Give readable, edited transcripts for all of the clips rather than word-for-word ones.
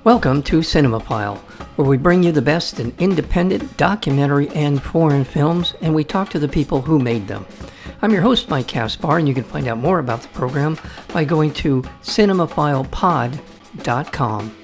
Welcome to Cinemophile, where we bring you the best in independent, documentary, and foreign films, and we talk to the people who made them. I'm your host, Mike Caspar, and you can find out more about the program by going to cinemophilepod.com.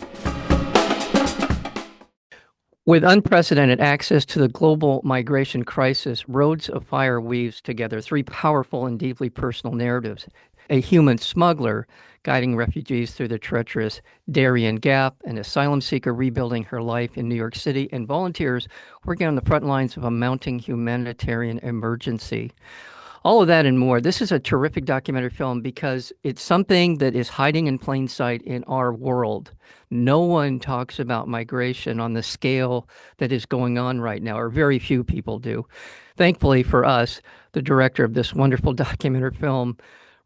With unprecedented access to the global migration crisis, Roads of Fire weaves together three powerful and deeply personal narratives. A human smuggler guiding refugees through the treacherous Darién Gap, an asylum seeker rebuilding her life in New York City, and volunteers working on the front lines of a mounting humanitarian emergency. All of that and more. This is a terrific documentary film because it's something that is hiding in plain sight in our world. No one talks about migration on the scale that is going on right now, or very few people do. Thankfully for us, the director of this wonderful documentary film,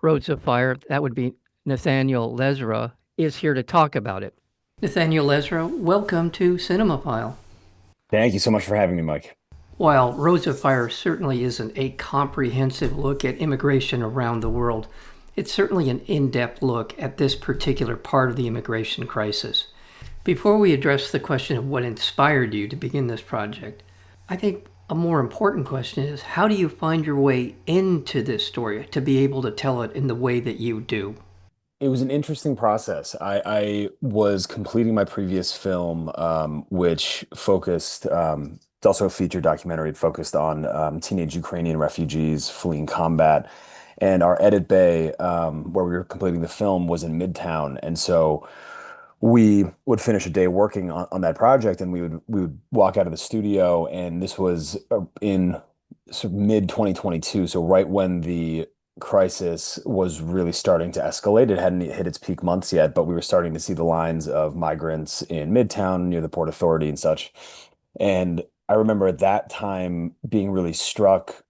Roads of Fire, that would be Nathaniel Lezra, is here to talk about it. Nathaniel Lezra, welcome to Cinemophile. Thank you so much for having me, Mike. While Roads of Fire certainly isn't a comprehensive look at immigration around the world, it's certainly an in-depth look at this particular part of the immigration crisis. Before we address the question of what inspired you to begin this project, I think a more important question is, how do you find your way into this story to be able to tell it in the way that you do? It was an interesting process. I was completing my previous film, which focused, it's also a feature documentary. It focused on teenage Ukrainian refugees fleeing combat. And our edit bay, where we were completing the film, was in Midtown. And so we would finish a day working on that project, and we would walk out of the studio, and this was in sort of mid 2022, so right when the crisis was really starting to escalate. It hadn't hit its peak months yet, but we were starting to see the lines of migrants in Midtown near the Port Authority and such. And I remember at that time being really struck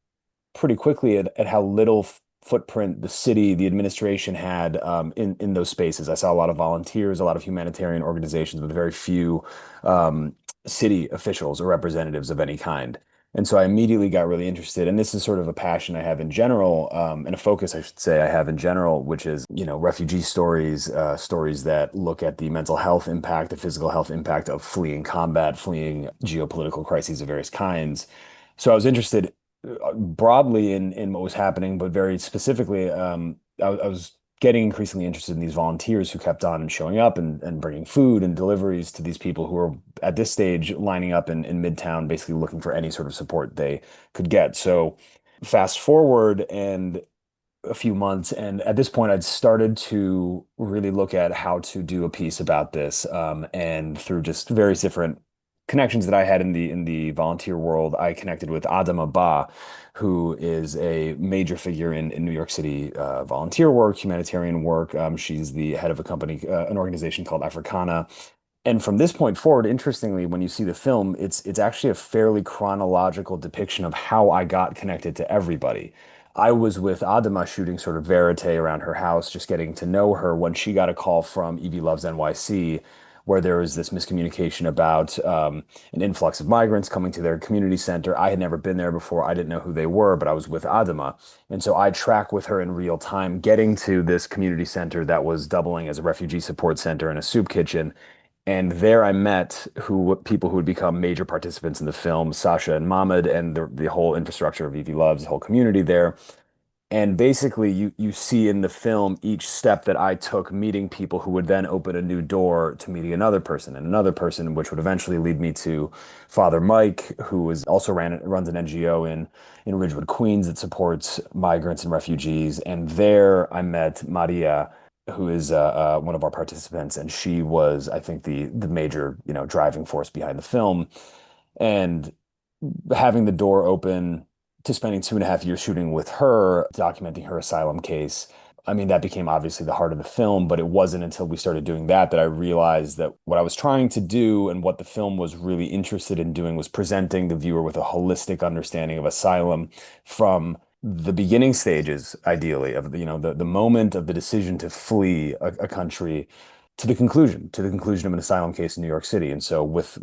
pretty quickly at how little footprint the city, the administration had in those spaces. I saw a lot of volunteers, a lot of humanitarian organizations, but very few city officials or representatives of any kind. And so I immediately got really interested. And this is sort of a passion I have in general, and a focus, I should say, I have in general, which is, refugee stories, stories that look at the mental health impact, the physical health impact of fleeing combat, fleeing geopolitical crises of various kinds. So I was interested broadly in what was happening, but very specifically, I was getting increasingly interested in these volunteers who kept on showing up and bringing food and deliveries to these people who were at this stage lining up in Midtown, basically looking for any sort of support they could get. So fast forward and a few months, and at this point, I'd started to really look at how to do a piece about this, and through just various different connections that I had in the volunteer world, I connected with Adama Ba, who is a major figure in New York City volunteer work, humanitarian work. She's the head of a company, an organization called Africana. And from this point forward, interestingly, when you see the film, it's actually a fairly chronological depiction of how I got connected to everybody. I was with Adama shooting sort of verite around her house, just getting to know her when she got a call from Evie Loves NYC, where there was this miscommunication about an influx of migrants coming to their community center. I had never been there before. I didn't know who they were, but I was with Adama. And so I track with her in real time, getting to this community center that was doubling as a refugee support center and a soup kitchen. And there I met people who would become major participants in the film, Sasha and Mahmoud, and the whole infrastructure of Evie Loves, the whole community there. And basically, you see in the film each step that I took, meeting people who would then open a new door to meeting another person, which would eventually lead me to Father Mike, who is also runs an NGO in Ridgewood, Queens, that supports migrants and refugees. And there I met Maria, who is one of our participants, and she was, I think, the major driving force behind the film. And having the door open to spending 2.5 years shooting with her, documenting her asylum case. I mean, that became obviously the heart of the film, but it wasn't until we started doing that I realized that what I was trying to do and what the film was really interested in doing was presenting the viewer with a holistic understanding of asylum from the beginning stages, ideally, of the moment of the decision to flee a country to the conclusion of an asylum case in New York City. And so with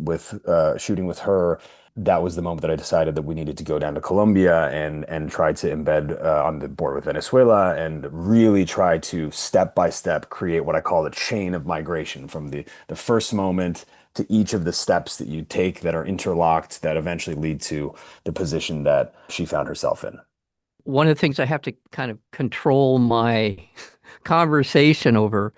shooting with her, that was the moment that I decided that we needed to go down to Colombia and try to embed on the border with Venezuela and really try to step by step create what I call the chain of migration from the first moment to each of the steps that you take that are interlocked that eventually lead to the position that she found herself in. One of the things I have to kind of control my conversation over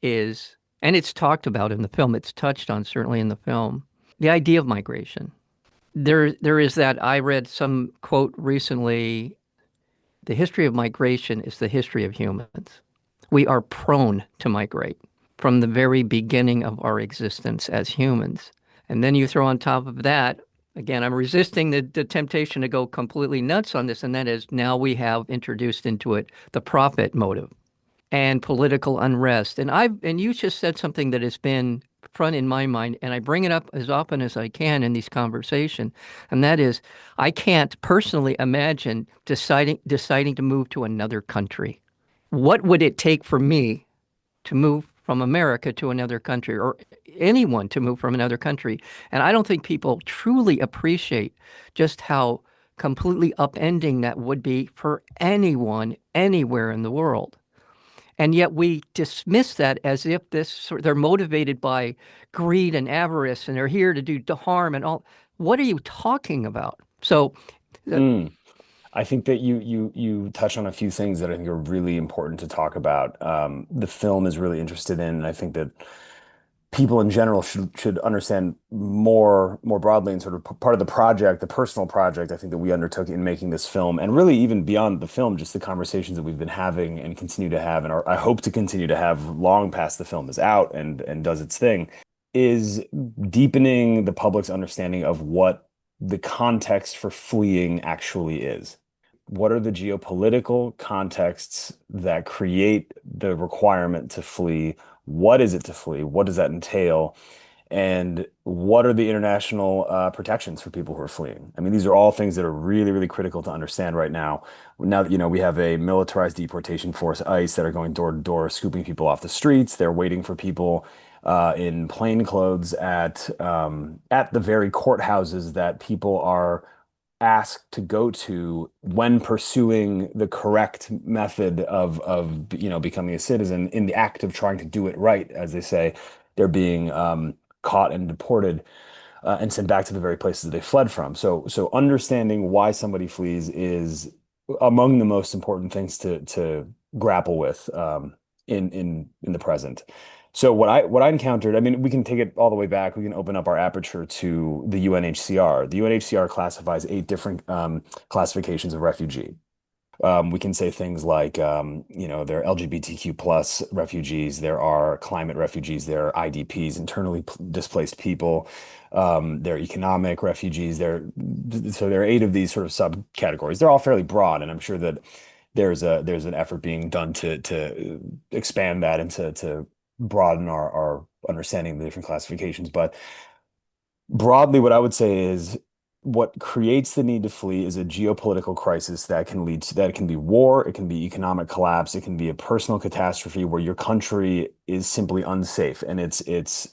is, and it's talked about in the film, it's touched on certainly in the film, the idea of migration. There is that I read some quote recently, the history of migration is the history of humans. We are prone to migrate from the very beginning of our existence as humans. And then you throw on top of that, again, I'm resisting the temptation to go completely nuts on this, and that is now we have introduced into it the profit motive and political unrest. And you just said something that has been front in my mind, and I bring it up as often as I can in these conversations, and that is I can't personally imagine deciding to move to another country. What would it take for me to move from America to another country, or anyone to move from another country? And I don't think people truly appreciate just how completely upending that would be for anyone anywhere in the world. And yet we dismiss that as if they're motivated by greed and avarice and they're here to do harm and all. What are you talking about? So, uh, Mm. I think that you touch on a few things that I think are really important to talk about. The film is really interested in, and I think that people in general should understand more broadly and sort of part of the project, the personal project I think that we undertook in making this film, and really even beyond the film, just the conversations that we've been having and continue to have, and I hope to continue to have long past the film is out and does its thing, is deepening the public's understanding of what the context for fleeing actually is. What are the geopolitical contexts that create the requirement to flee? What is it to flee? What does that entail? And what are the international protections for people who are fleeing? I mean, these are all things that are really, really critical to understand right now. Now that, we have a militarized deportation force, ICE, that are going door to door, scooping people off the streets. They're waiting for people in plain clothes at the very courthouses that people are asked to go to when pursuing the correct method of becoming a citizen in the act of trying to do it right, as they say. They're being caught and deported and sent back to the very places that they fled from. So understanding why somebody flees is among the most important things to grapple with in the present. So what I encountered, I mean, we can take it all the way back. We can open up our aperture to the UNHCR. The UNHCR classifies 8 different classifications of refugee. We can say things like, there are LGBTQ plus refugees, there are climate refugees, there are IDPs, internally displaced people, there are economic refugees. So there are 8 of these sort of subcategories. They're all fairly broad, and I'm sure that there's an effort being done to expand that and to broaden our understanding of the different classifications. But broadly, what I would say is what creates the need to flee is a geopolitical crisis that can lead to that. It can be war, it can be economic collapse, it can be a personal catastrophe where your country is simply unsafe. And it's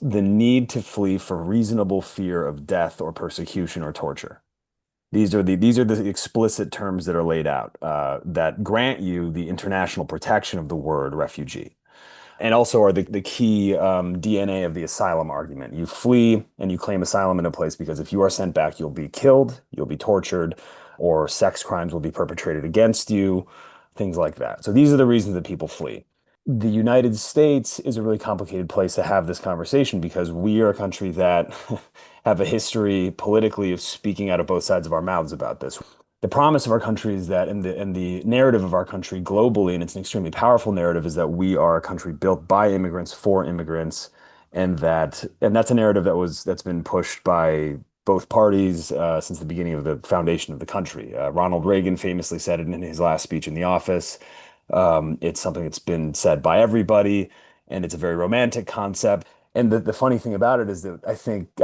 the need to flee for reasonable fear of death or persecution or torture. These are the explicit terms that are laid out that grant you the international protection of the word refugee, and also are the key DNA of the asylum argument. You flee and you claim asylum in a place because if you are sent back, you'll be killed, you'll be tortured, or sex crimes will be perpetrated against you, things like that. So these are the reasons that people flee. The United States is a really complicated place to have this conversation because we are a country that have a history politically of speaking out of both sides of our mouths about this. The promise of our country is that, and the narrative of our country globally, and it's an extremely powerful narrative, is that we are a country built by immigrants for immigrants, and that's a narrative that's been pushed by both parties since the beginning of the foundation of the country. Ronald Reagan famously said it in his last speech in the office. It's something that's been said by everybody, and it's a very romantic concept. And the funny thing about it is that I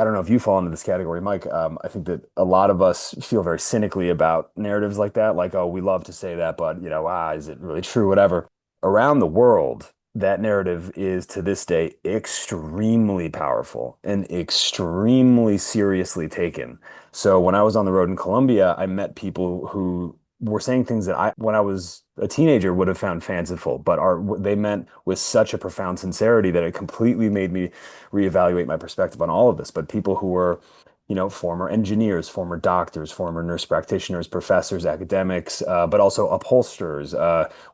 don't know if you fall into this category, Mike. I think that a lot of us feel very cynically about narratives like that. Like, oh, we love to say that, but is it really true? Whatever. Around the world, that narrative is to this day extremely powerful and extremely seriously taken. So when I was on the road in Colombia, I met people who were saying things that when I was a teenager, would have found fanciful, but they meant with such a profound sincerity that it completely made me reevaluate my perspective on all of this. But people who were, former engineers, former doctors, former nurse practitioners, professors, academics, but also upholsterers,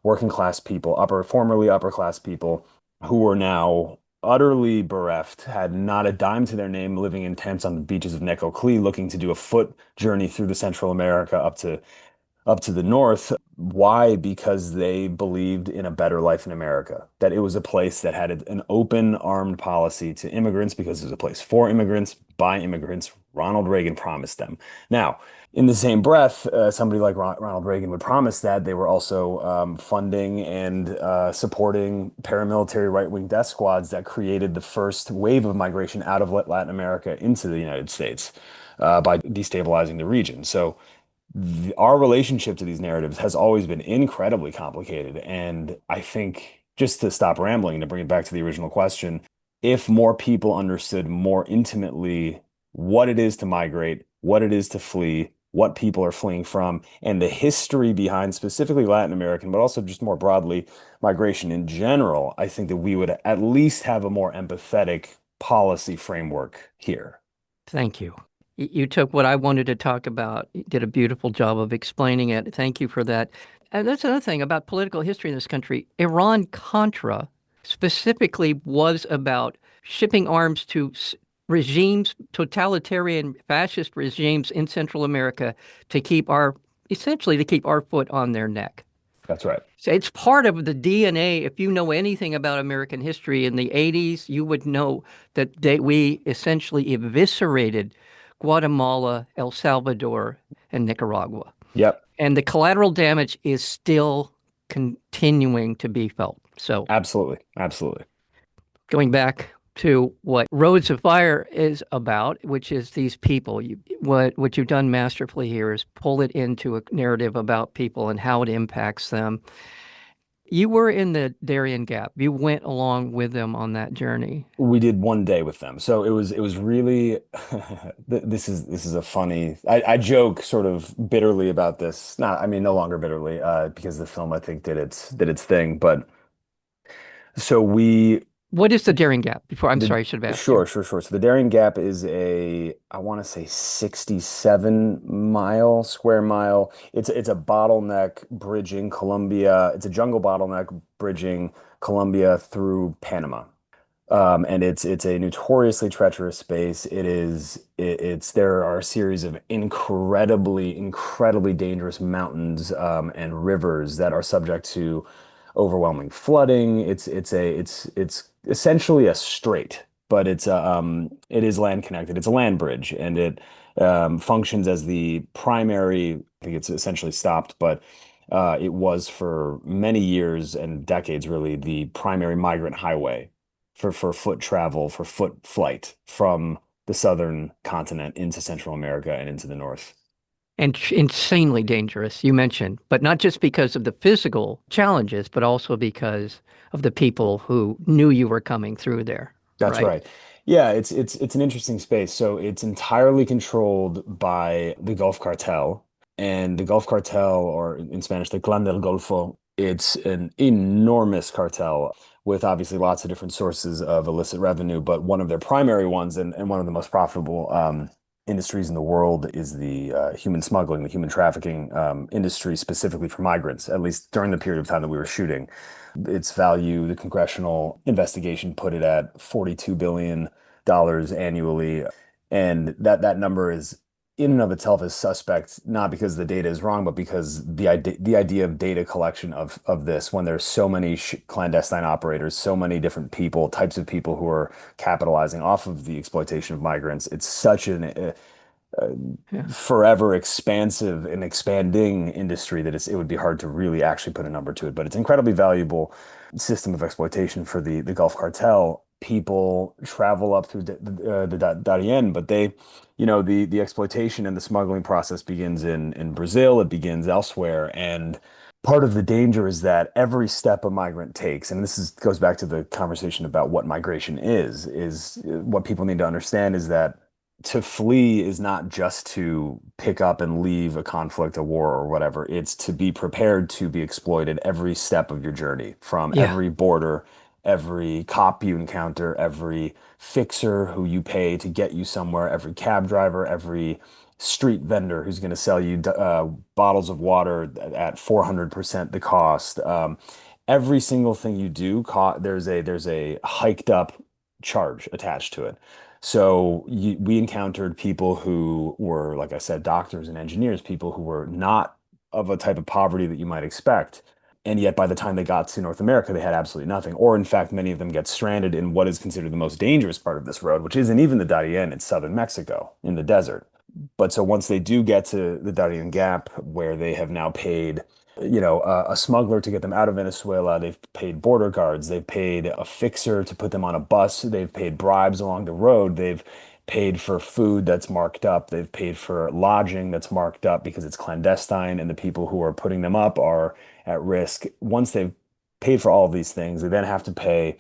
working class people, formerly upper class people who were now utterly bereft, had not a dime to their name, living in tents on the beaches of Necoclí, looking to do a foot journey through the Central America up to the north. Why? Because they believed in a better life in America, that it was a place that had an open armed policy to immigrants because it was a place for immigrants, by immigrants. Ronald Reagan promised them. Now, in the same breath, somebody like Ronald Reagan would promise that they were also funding and supporting paramilitary right-wing death squads that created the first wave of migration out of Latin America into the United States by destabilizing the region. So our relationship to these narratives has always been incredibly complicated. And I think, just to stop rambling, to bring it back to the original question, if more people understood more intimately what it is to migrate, what it is to flee, what people are fleeing from, and the history behind specifically Latin American, but also just more broadly migration in general, I think that we would at least have a more empathetic policy framework here. Thank you. You took what I wanted to talk about, you did a beautiful job of explaining it. Thank you for that. And that's another thing about political history in this country. Iran-Contra specifically was about shipping arms to regimes, totalitarian fascist regimes in Central America to essentially to keep our foot on their neck. That's right. So it's part of the DNA. If you know anything about American history in the 80s, you would know that we essentially eviscerated Guatemala, El Salvador, and Nicaragua. Yep. And the collateral damage is still continuing to be felt. So Absolutely. Absolutely. going back to what Roads of Fire is about, which is these people. What you've done masterfully here is pull it into a narrative about people and how it impacts them. You were in the Darién Gap. You went along with them on that journey. We did one day with them. So it was really this is a funny I joke sort of bitterly about this. Not I mean no longer bitterly, because the film I think did its thing. But so we What is the Darién Gap? Before, I'm the sorry, I should have asked you. sure, sure, sure. So the Darien Gap is I want to say 67 square mile. It's a bottleneck bridging Colombia. It's a jungle bottleneck bridging Colombia through Panama. And it's a notoriously treacherous space. There are a series of incredibly dangerous mountains and rivers that are subject to overwhelming flooding. It's essentially a strait, but it is land connected. It's a land bridge, and it functions as the primary. I think it's essentially stopped, but it was for many years and decades really the primary migrant highway for foot travel, for foot flight from the southern continent into Central America and into the north. And insanely dangerous, you mentioned, but not just because of the physical challenges, but also because of the people who knew you were coming through there, That's right? right. Yeah, it's an interesting space. So it's entirely controlled by the Gulf Cartel. And the Gulf Cartel, or in Spanish, the Clan del Golfo, it's an enormous cartel with obviously lots of different sources of illicit revenue. But one of their primary ones and one of the most profitable industries in the world is the human smuggling, the human trafficking industry, specifically for migrants, at least during the period of time that we were shooting. Its value, the congressional investigation put it at $42 billion annually. And that number is in and of itself is suspect, not because the data is wrong, but because the idea of data collection of this, when there's so many clandestine operators, so many different people, types of people who are capitalizing off of the exploitation of migrants, it's such an Yeah. forever expansive and expanding industry that it would be hard to really actually put a number to it. But it's incredibly valuable system of exploitation for the Gulf Cartel. People travel up through the Darién, but the exploitation and the smuggling process begins in Brazil. It begins elsewhere, and part of the danger is that every step a migrant takes, and this is goes back to the conversation about what migration is what people need to understand is that to flee is not just to pick up and leave a conflict, a war, or whatever. It's to be prepared to be exploited every step of your journey, from Yeah. every border, every cop you encounter, every fixer who you pay to get you somewhere, every cab driver, every street vendor who's going to sell you bottles of water at 400% the cost. Every single thing you do, there's a hiked up charge attached to it. So we encountered people who were, like I said, doctors and engineers, people who were not of a type of poverty that you might expect. And yet, by the time they got to North America, they had absolutely nothing. Or, in fact, many of them get stranded in what is considered the most dangerous part of this road, which isn't even the Darien, it's southern Mexico in the desert. But so once they do get to the Darién Gap, where they have now paid, a smuggler to get them out of Venezuela, they've paid border guards, they've paid a fixer to put them on a bus, they've paid bribes along the road, they've paid for food that's marked up, they've paid for lodging that's marked up because it's clandestine, and the people who are putting them up are at risk. Once they've paid for all of these things, they then have to pay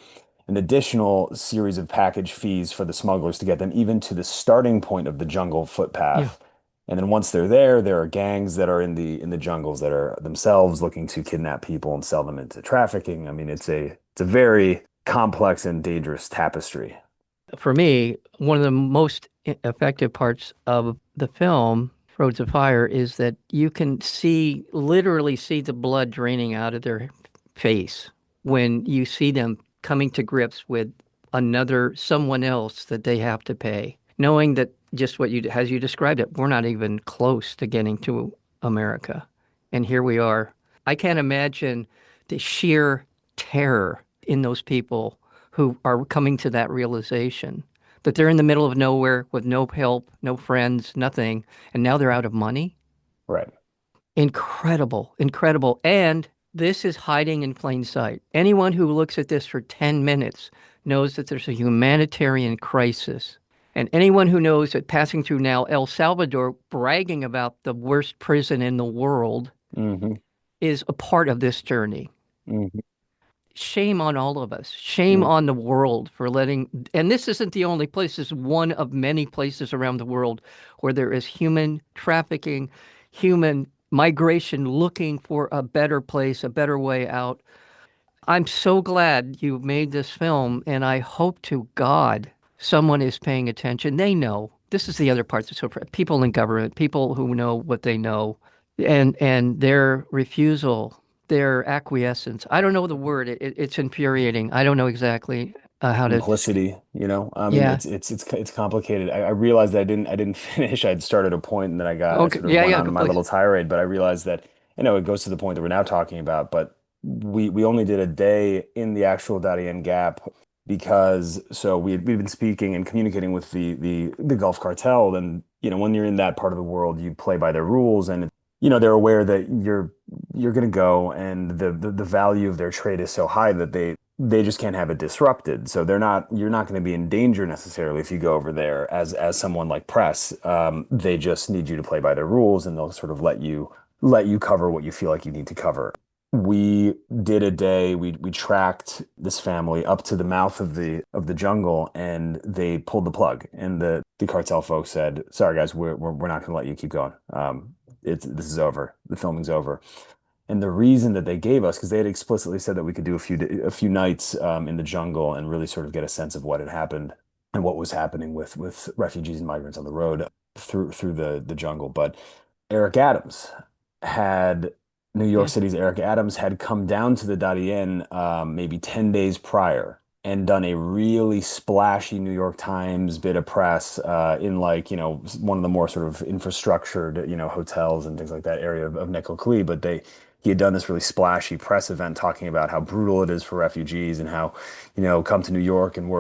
an additional series of package fees for the smugglers to get them even to the starting point of the jungle Yeah. footpath. And then once they're there are gangs that are in the jungles that are themselves looking to kidnap people and sell them into trafficking. I mean, it's a very complex and dangerous tapestry. For me, one of the most effective parts of the film, Roads of Fire, is that you can literally see the blood draining out of their face when you see them coming to grips with someone else that they have to pay, knowing that just as you described it, we're not even close to getting to America. And here we are. I can't imagine the sheer terror in those people who are coming to that realization that they're in the middle of nowhere with no help, no friends, nothing, and now they're out of money. Right. Incredible, incredible. And this is hiding in plain sight. Anyone who looks at this for 10 minutes knows that there's a humanitarian crisis. And anyone who knows that passing through now El Salvador, bragging about the worst prison in the world, Hmm. is a part of this journey. Hmm. Shame on all of us. Shame on the world for and this isn't the only place, this is one of many places around the world where there is human trafficking, human migration looking for a better place, a better way out. I'm so glad you made this film, and I hope to God someone is paying attention. They know. This is the other part that's so people in government, people who know what they know, and their refusal, their acquiescence. I don't know the word. It's infuriating. I don't know exactly how to. Complicity, I mean, Yeah. it's complicated. I realized that I didn't finish. I'd started a point and then I Okay. sort of Yeah. went Yeah. on my Please. little tirade, but I realized that, it goes to the point that we're now talking about, but we only did a day in the actual Darien Gap because so we'd been speaking and communicating with the Gulf Cartel, and when you're in that part of the world, you play by their rules, and they're aware that you're going to go, and the value of their trade is so high that they just can't have it disrupted. So you're not going to be in danger necessarily if you go over there as someone like press. They just need you to play by their rules, and they'll sort of let you cover what you feel like you need to cover. We did a day, we tracked this family up to the mouth of the jungle, and they pulled the plug. And the cartel folks said, "Sorry guys, we're not going to let you keep going. This is over. The filming's over." And the reason that they gave us, because they had explicitly said that we could do a few nights in the jungle and really sort of get a sense of what had happened and what was happening with refugees and migrants on the road through the jungle. But Eric Adams had New York Yeah. City's Eric Adams had come down to the Darien maybe 10 days prior and done a really splashy New York Times bit of press in like, one of the more sort of infrastructured, hotels and things like that area of Necoclí. But he had done this really splashy press event talking about how brutal it is for refugees and how, come to New York and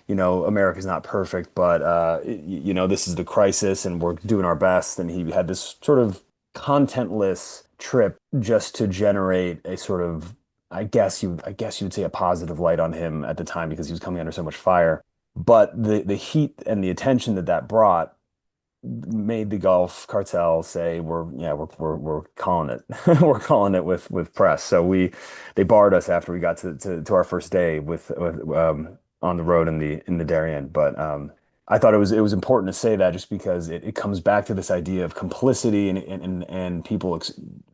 America's not perfect, but, this is the crisis and we're doing our best. And he had this sort of contentless trip just to generate a sort of, I guess you would say, a positive light on him at the time because he was coming under so much fire. But the heat and the attention that brought made the Gulf cartel say we're calling it we're calling it with press. So they barred us after we got to our first day with on the road in the Darien. But I thought it was important to say that just because it comes back to this idea of complicity and people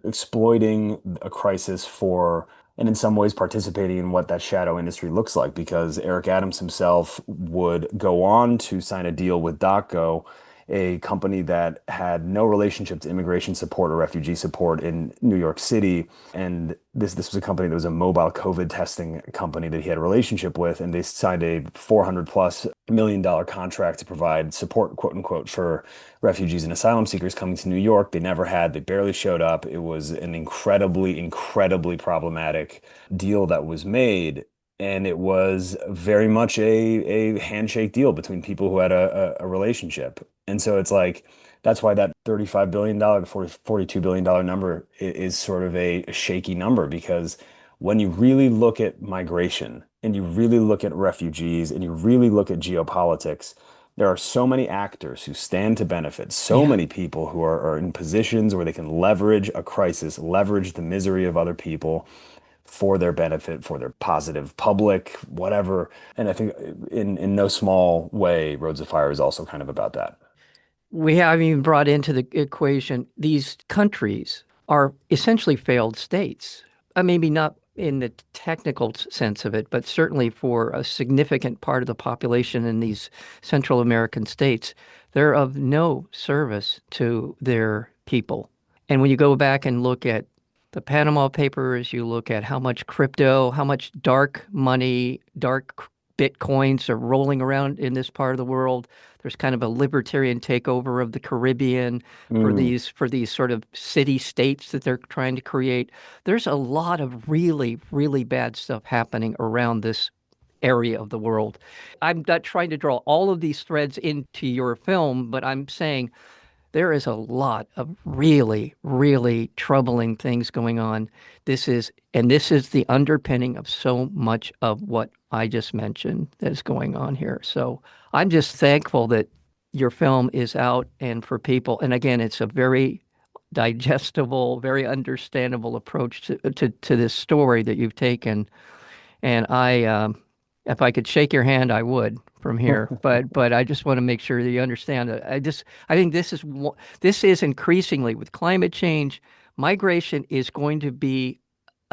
exploiting a crisis for and in some ways participating in what that shadow industry looks like, because Eric Adams himself would go on to sign a deal with DocGo, a company that had no relationship to immigration support or refugee support in New York City. And this was a company that was a mobile COVID testing company that he had a relationship with, and they signed a 400 plus $1 million contract to provide support, quote unquote, for refugees and asylum seekers coming to New York. They never had, they barely showed up. It was an incredibly problematic deal that was made. And it was very much a handshake deal between people who had a relationship. And so it's like, that's why that $35 billion to $42 billion number is sort of a shaky number, because when you really look at migration and you really look at refugees and you really look at geopolitics, there are so many actors who stand to benefit, so Yeah. many people who are in positions where they can leverage a crisis, leverage the misery of other people for their benefit, for their positive public, whatever. And I think in no small way, Roads of Fire is also kind of about that. We haven't even brought into the equation these countries are essentially failed states. Maybe not in the technical sense of it, but certainly for a significant part of the population in these Central American states, they're of no service to their people. And when you go back and look at the Panama Papers, you look at how much crypto, how much dark money, dark bitcoins are rolling around in this part of the world. There's kind of a libertarian takeover of the Caribbean Mm, for these sort of city states that they're trying to create. There's a lot of really bad stuff happening around this area of the world. I'm not trying to draw all of these threads into your film, but I'm saying there is a lot of really troubling things going on. This is the underpinning of so much of what I just mentioned that is going on here. So I'm just thankful that your film is out and for people. And again, it's a very digestible, very understandable approach to this story that you've taken. And if I could shake your hand, I would from here. But I just want to make sure that you understand that I think this is increasingly with climate change, migration is going to be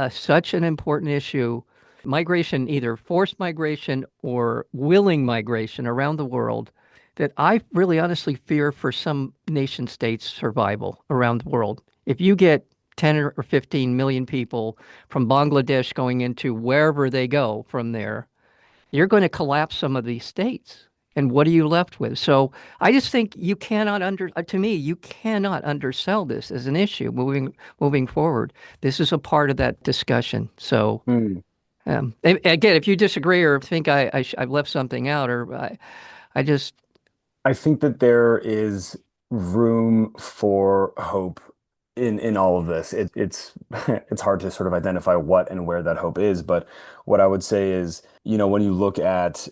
such an important issue. Migration, either forced migration or willing migration around the world, that I really honestly fear for some nation states' survival around the world. If you get 10 or 15 million people from Bangladesh going into wherever they go from there, you're going to collapse some of these states. And what are you left with? So I just think to me, you cannot undersell this as an issue moving forward. This is a part of that discussion. So mm. again, if you disagree or think I've left something out, or I just I think that there is room for hope in all of this. It's it's hard to sort of identify what and where that hope is, but what I would say is, when you look at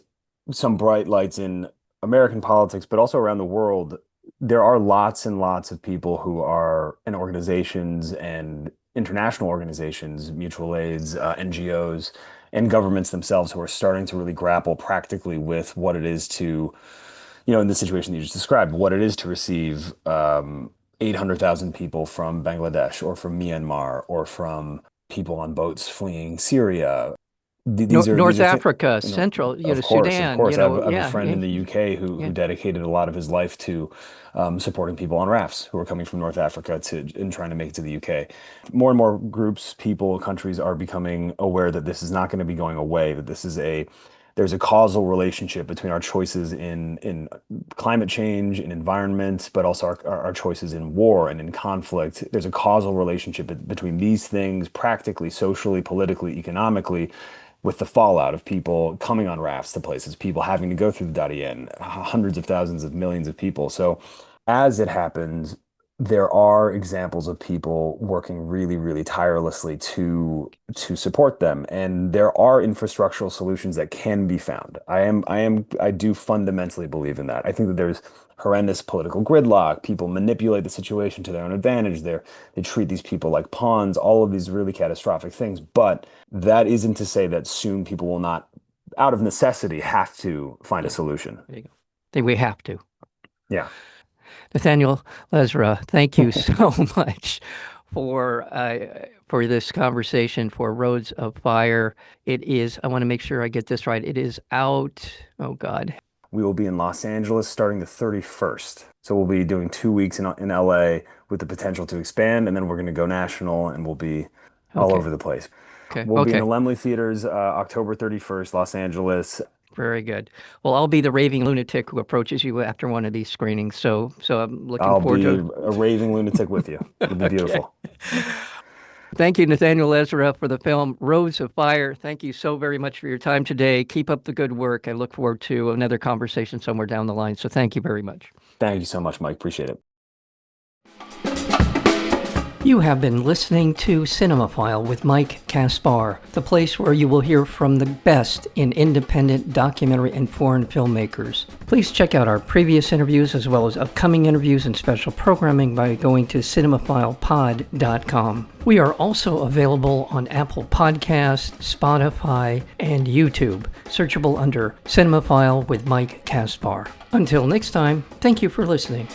some bright lights in American politics, but also around the world, there are lots and lots of people who are in organizations and international organizations, mutual aids, NGOs, and governments themselves who are starting to really grapple practically with what it is to in the situation that you just described, what it is to receive 800,000 people from Bangladesh or from Myanmar or from people on boats fleeing Syria. These North are things, Africa, Central, of Sudan, course. I have a yeah, friend yeah, in the UK who yeah. dedicated a lot of his life to supporting people on rafts who are coming from North Africa to and trying to make it to the UK. More and more groups, people, countries are becoming aware that this is not going to be going away, that there's a causal relationship between our choices in climate change and environment, but also our choices in war and in conflict. There's a causal relationship between these things, practically, socially, politically, economically, with the fallout of people coming on rafts to places, people having to go through the Darién, hundreds of thousands of millions of people. So as it happens, there are examples of people working really, really tirelessly to support them, and there are infrastructural solutions that can be found. I do fundamentally believe in that. I think that there's horrendous political gridlock. People manipulate the situation to their own advantage. They treat these people like pawns, all of these really catastrophic things. But that isn't to say that soon people will not, out of necessity, have to find a Yeah, solution. there you go. I think we have to. Yeah. Nathaniel Lezra, thank you so much for this conversation for Roads of Fire. It is, I want to make sure I get this right. It is out, oh God. We will be in Los Angeles starting the 31st. So we'll be doing 2 weeks in LA with the potential to expand, and then we're going to go national and we'll be all Okay. over the place. Okay. We'll be in Okay. the Lemley Theaters October 31st, Los Angeles. Very good. Well, I'll be the raving lunatic who approaches you after one of these screenings. So I'm looking I'll forward be to. a raving lunatic with you. It'll be Okay. beautiful. Thank you, Nathaniel Lezra, for the film Roads of Fire. Thank you so very much for your time today. Keep up the good work. I look forward to another conversation somewhere down the line. So thank you very much. Thank you so much, Mike. Appreciate it. You have been listening to Cinemaphile with Mike Kaspar, the place where you will hear from the best in independent documentary and foreign filmmakers. Please check out our previous interviews as well as upcoming interviews and special programming by going to cinemaphilepod.com. We are also available on Apple Podcasts, Spotify, and YouTube, searchable under Cinemaphile with Mike Kaspar. Until next time, thank you for listening.